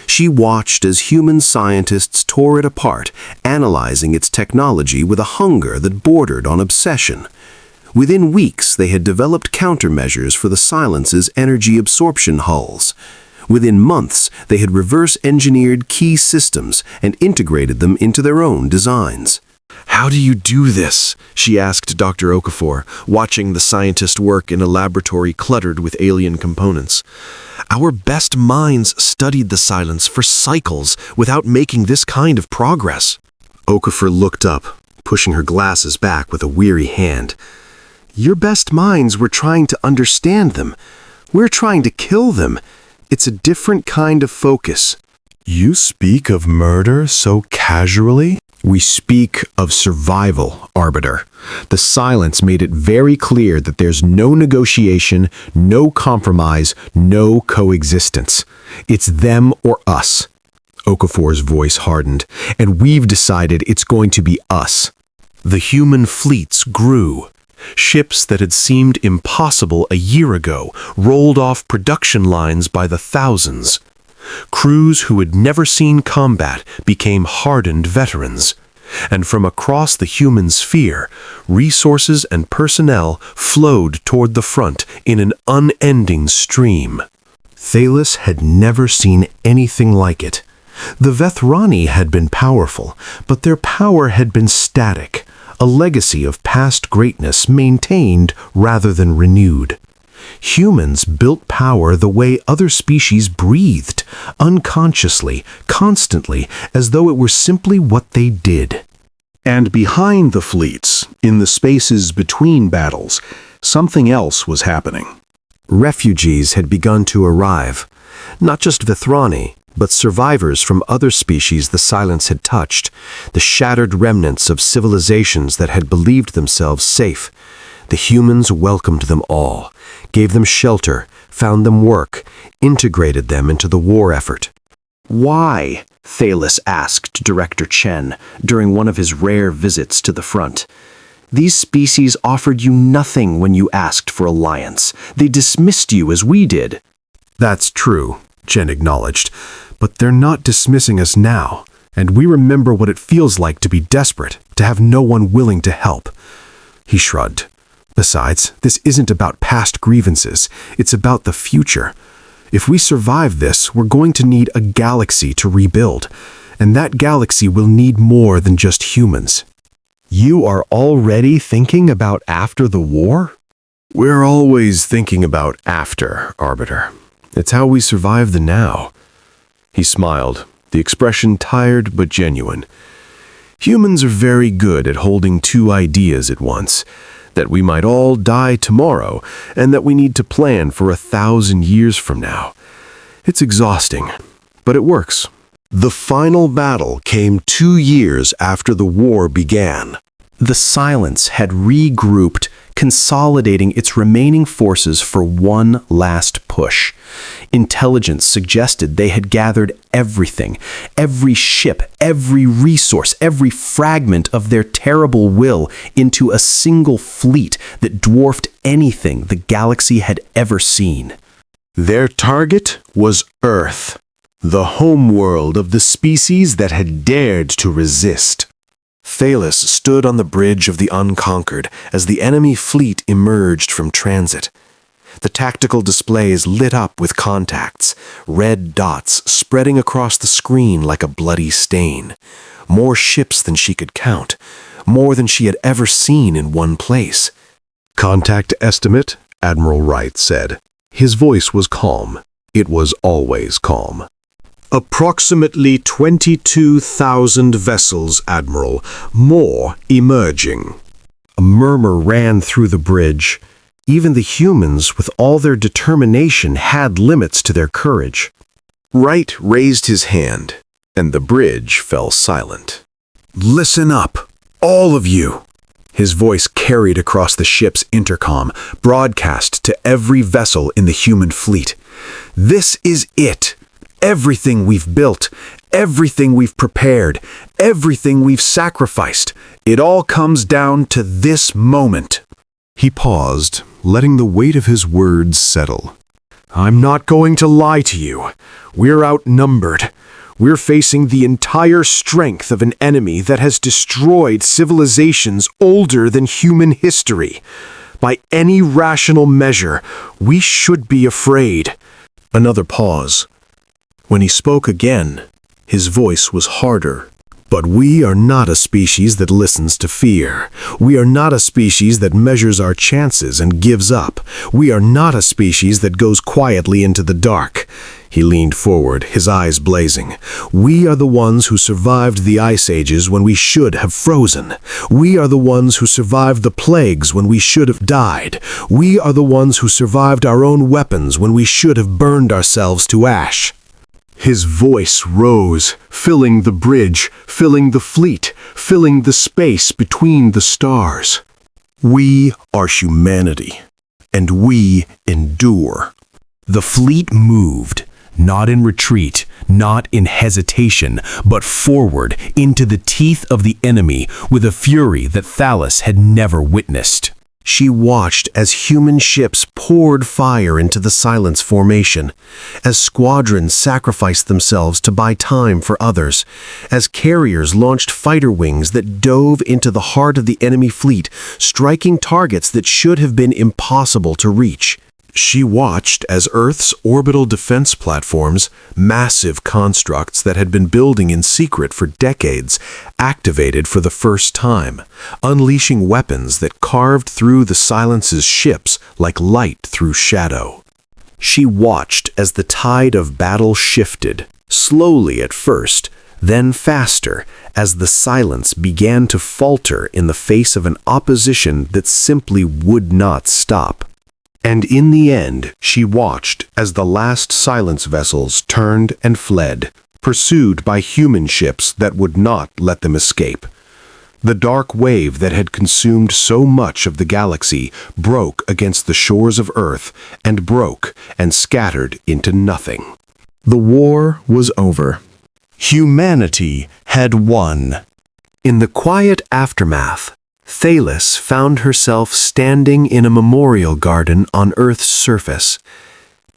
She watched as human scientists tore it apart, analyzing its technology with a hunger that bordered on obsession. Within weeks, they had developed countermeasures for the Silence's energy absorption hulls. Within months, they had reverse-engineered key systems and integrated them into their own designs. "How do you do this?" she asked Dr. Okafor, watching the scientist work in a laboratory cluttered with alien components. "Our best minds studied the Silence for cycles without making this kind of progress." Okafor looked up, pushing her glasses back with a weary hand. "Your best minds were trying to understand them. We're trying to kill them. It's a different kind of focus."
You speak of murder so casually?
"We speak of survival, Arbiter. The Silence made it very clear that there's no negotiation, no compromise, no coexistence. It's them or us." Okafor's voice hardened. "And we've decided it's going to be us." The human fleets grew. Ships that had seemed impossible a year ago rolled off production lines by the thousands. Crews who had never seen combat became hardened veterans. And from across the human sphere, resources and personnel flowed toward the front in an unending stream. Thalos had never seen anything like it. The Vethrani had been powerful, but their power had been static, a legacy of past greatness maintained rather than renewed. Humans built power the way other species breathed, unconsciously, constantly, as though it were simply what they did. And behind the fleets, in the spaces between battles, something else was happening. Refugees had begun to arrive. Not just Vethrani, but survivors from other species the Silence had touched, the shattered remnants of civilizations that had believed themselves safe. The humans welcomed them all, gave them shelter, found them work, integrated them into the war effort.
Why? Thalos asked Director Chen during one of his rare visits to the front. These species offered you nothing when you asked for alliance. They dismissed you as we did.
That's true, Chen acknowledged, but they're not dismissing us now, and we remember what it feels like to be desperate, to have no one willing to help. He shrugged. Besides, this isn't about past grievances, it's about the future. If we survive this, we're going to need a galaxy to rebuild, and that galaxy will need more than just humans.
You are already thinking about after the war?
We're always thinking about after, Arbiter. It's how we survive the now. He smiled, the expression tired but genuine. Humans are very good at holding two ideas at once, that we might all die tomorrow, and that we need to plan for 1,000 years from now. It's exhausting, but it works. The final battle came 2 years after the war began.
The Silence had regrouped, consolidating its remaining forces for one last push. Intelligence suggested they had gathered everything, every ship, every resource, every fragment of their terrible will into a single fleet that dwarfed anything the galaxy had ever seen.
Their target was Earth, the homeworld of the species that had dared to resist. Thalos stood on the bridge of the Unconquered as the enemy fleet emerged from transit. The tactical displays lit up with contacts, red dots spreading across the screen like a bloody stain. More ships than she could count, more than she had ever seen in one place.
Contact estimate, Admiral Wright said. His voice was calm. It was always calm.
Approximately 22,000 vessels, Admiral. More emerging.
A murmur ran through the bridge. Even the humans, with all their determination, had limits to their courage.
Wright raised his hand, and the bridge fell silent.
Listen up, all of you. His voice carried across the ship's intercom, broadcast to every vessel in the human fleet. This is it. Everything we've built, everything we've prepared, everything we've sacrificed, it all comes down to this moment.
He paused, letting the weight of his words settle. I'm not going to lie to you. We're outnumbered. We're facing the entire strength of an enemy that has destroyed civilizations older than human history. By any rational measure, we should be afraid. Another pause. When he spoke again, his voice was harder. But we are not a species that listens to fear. We are not a species that measures our chances and gives up. We are not a species that goes quietly into the dark. He leaned forward, his eyes blazing. We are the ones who survived the ice ages when we should have frozen. We are the ones who survived the plagues when we should have died. We are the ones who survived our own weapons when we should have burned ourselves to ash. His voice rose, filling the bridge, filling the fleet, filling the space between the stars. We are humanity, and we endure.
The fleet moved, not in retreat, not in hesitation, but forward into the teeth of the enemy with a fury that Thalos had never witnessed.
She watched as human ships poured fire into the Silence formation, as squadrons sacrificed themselves to buy time for others, as carriers launched fighter wings that dove into the heart of the enemy fleet, striking targets that should have been impossible to reach. She watched as Earth's orbital defense platforms, massive constructs that had been building in secret for decades, activated for the first time, unleashing weapons that carved through the Silence's ships like light through shadow. She watched as the tide of battle shifted, slowly at first, then faster, as the Silence began to falter in the face of an opposition that simply would not stop. And in the end, she watched as the last Silence vessels turned and fled, pursued by human ships that would not let them escape. The dark wave that had consumed so much of the galaxy broke against the shores of Earth and broke and scattered into nothing.
The war was over. Humanity had won.
In the quiet aftermath, Thalis found herself standing in a memorial garden on Earth's surface.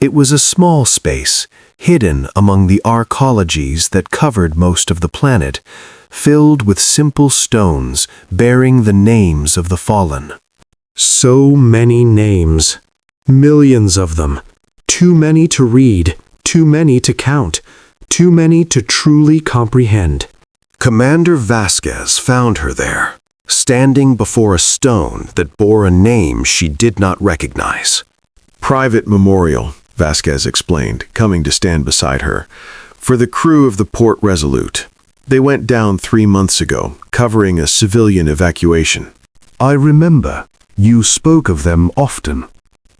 It was a small space, hidden among the arcologies that covered most of the planet, filled with simple stones bearing the names of the fallen.
So many names. Millions of them. Too many to read, too many to count, too many to truly comprehend.
Commander Vasquez found her there, standing before a stone that bore a name she did not recognize. Private memorial, Vasquez explained, coming to stand beside her, for the crew of the Port Resolute. They went down 3 months ago, covering a civilian evacuation.
I remember. You spoke of them often.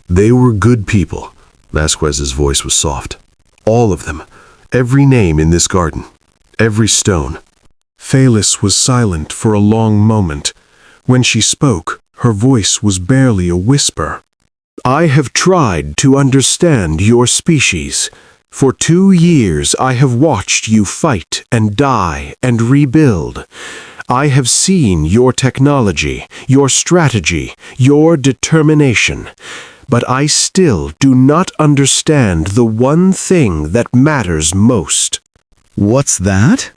They were good people. Vasquez's voice was soft. All of them. Every name in this garden. Every stone.
Thalis was silent for a long moment. When she spoke, her voice was barely a whisper.
I have tried to understand your species. For 2 years I have watched you fight and die and rebuild. I have seen your technology, your strategy, your determination. But I still do not understand the one thing that matters most.
What's that?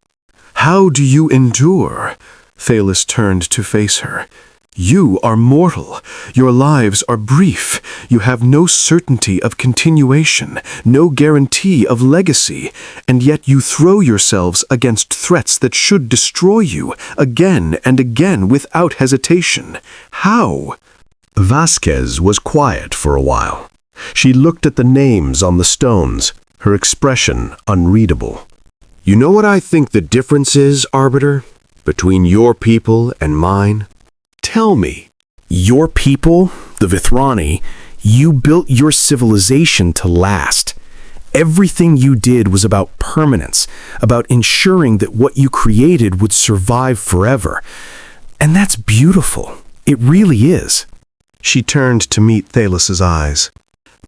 How do you endure? Thalis turned to face her. You are mortal. Your lives are brief. You have no certainty of continuation, no guarantee of legacy, and yet you throw yourselves against threats that should destroy you again and again without hesitation. How?
Vasquez was quiet for a while. She looked at the names on the stones, her expression unreadable.
You know what I think the difference is, Arbiter, between your people and mine? Tell me.
Your people, the Vithrani, you built your civilization to last. Everything you did was about permanence, about ensuring that what you created would survive forever. And that's beautiful. It really is.
She turned to meet Thalis's eyes.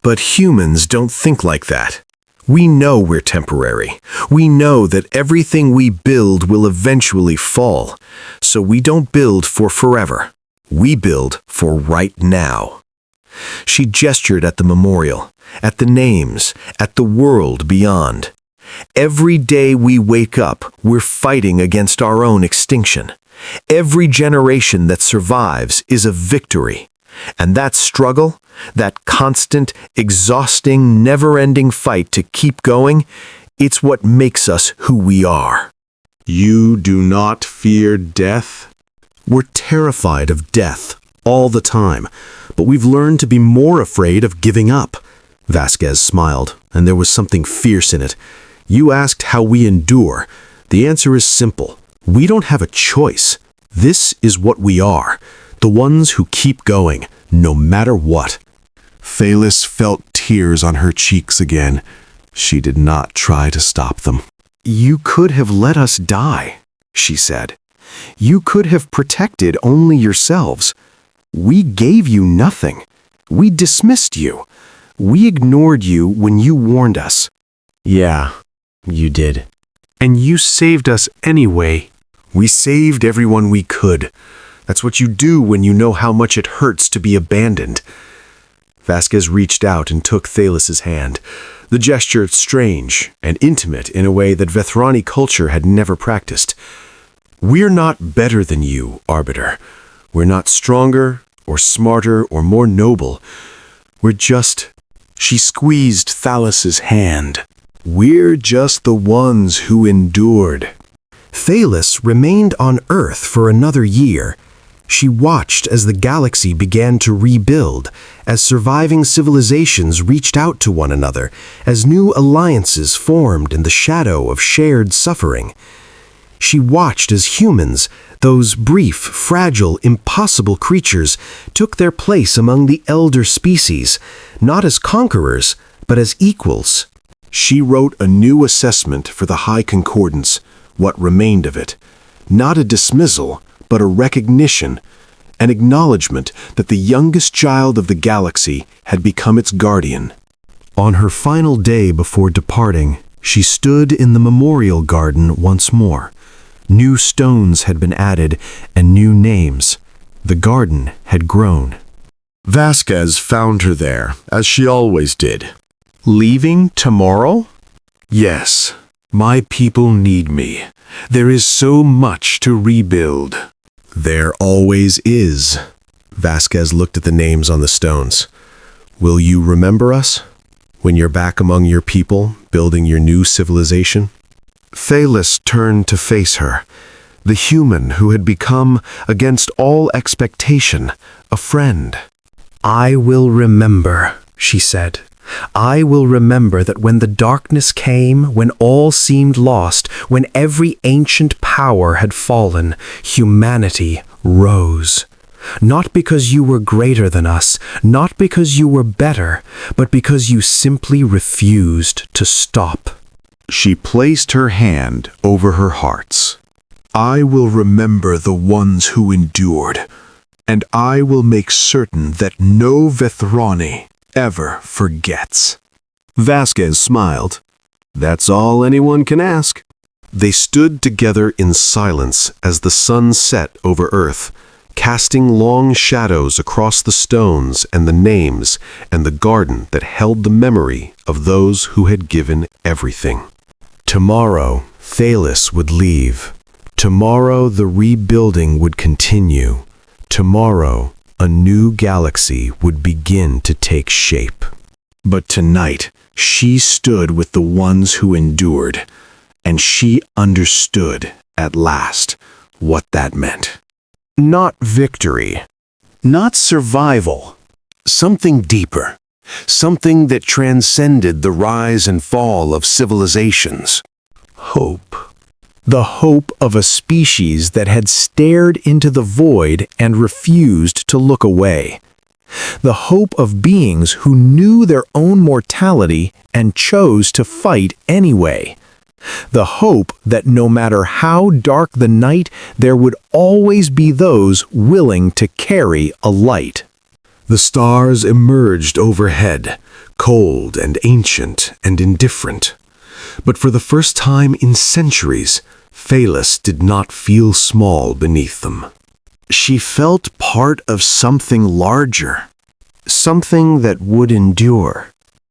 But humans don't think like that. We know we're temporary. We know that everything we build will eventually fall. So we don't build for forever. We build for right now. She gestured at the memorial, at the names, at the world beyond. Every day we wake up, we're fighting against our own extinction. Every generation that survives is a victory. And that struggle, that constant, exhausting, never-ending fight to keep going, it's what makes us who we are.
You do not fear death?
We're terrified of death all the time, but we've learned to be more afraid of giving up. Vasquez smiled, and there was something fierce in it. You asked how we endure. The answer is simple. We don't have a choice. This is what we are. The ones who keep going, no matter what.
Thalis felt tears on her cheeks again. She did not try to stop them.
You could have let us die, she said. You could have protected only yourselves. We gave you nothing. We dismissed you. We ignored you when you warned us.
Yeah, you did.
And you saved us anyway.
We saved everyone we could. That's what you do when you know how much it hurts to be abandoned. Vasquez reached out and took Thalis's hand. The gesture strange and intimate in a way that Vithrani culture had never practiced. We're not better than you, Arbiter. We're not stronger or smarter or more noble. We're just... She squeezed Thalis's hand. We're just the ones who endured.
Thalis remained on Earth for another year. She watched as the galaxy began to rebuild, as surviving civilizations reached out to one another, as new alliances formed in the shadow of shared suffering. She watched as humans, those brief, fragile, impossible creatures, took their place among the elder species, not as conquerors, but as equals.
She wrote a new assessment for the High Concordance, what remained of it. Not a dismissal, but a recognition, an acknowledgement that the youngest child of the galaxy had become its guardian.
On her final day before departing,
She stood in the memorial garden once more. New stones had been added and new names. The garden had grown.
Vasquez found her there, as she always did.
Leaving tomorrow?
Yes, my people need me. There is so much to rebuild.
There always is. Vasquez looked at the names on the stones. Will you remember us? When you're back among your people, building your new civilization? Thalos turned to face her. The human who had become, against all expectation, a friend.
I will remember, she said. I will remember that when the darkness came, when all seemed lost, when every ancient power had fallen, humanity rose. Not because you were greater than us, not because you were better, but because you simply refused to stop.
She placed her hand over her hearts.
I will remember the ones who endured, and I will make certain that no Vethrani ever forgets.
Vasquez smiled. That's all anyone can ask. They stood together in silence as the sun set over Earth, casting long shadows across the stones and the names and the garden that held the memory of those who had given everything. Tomorrow, Thalos would leave. Tomorrow, the rebuilding would continue. Tomorrow, a new galaxy would begin to take shape.
But tonight, she stood with the ones who endured, and she understood, at last, what that meant.
Not victory, not survival, something deeper, something that transcended the rise and fall of civilizations. Hope.
The hope of a species that had stared into the void and refused to look away. The hope of beings who knew their own mortality and chose to fight anyway. The hope that no matter how dark the night, there would always be those willing to carry a light.
The stars emerged overhead, cold and ancient and indifferent. But for the first time in centuries, Thalos did not feel small beneath them. She felt part of something larger, something that would endure.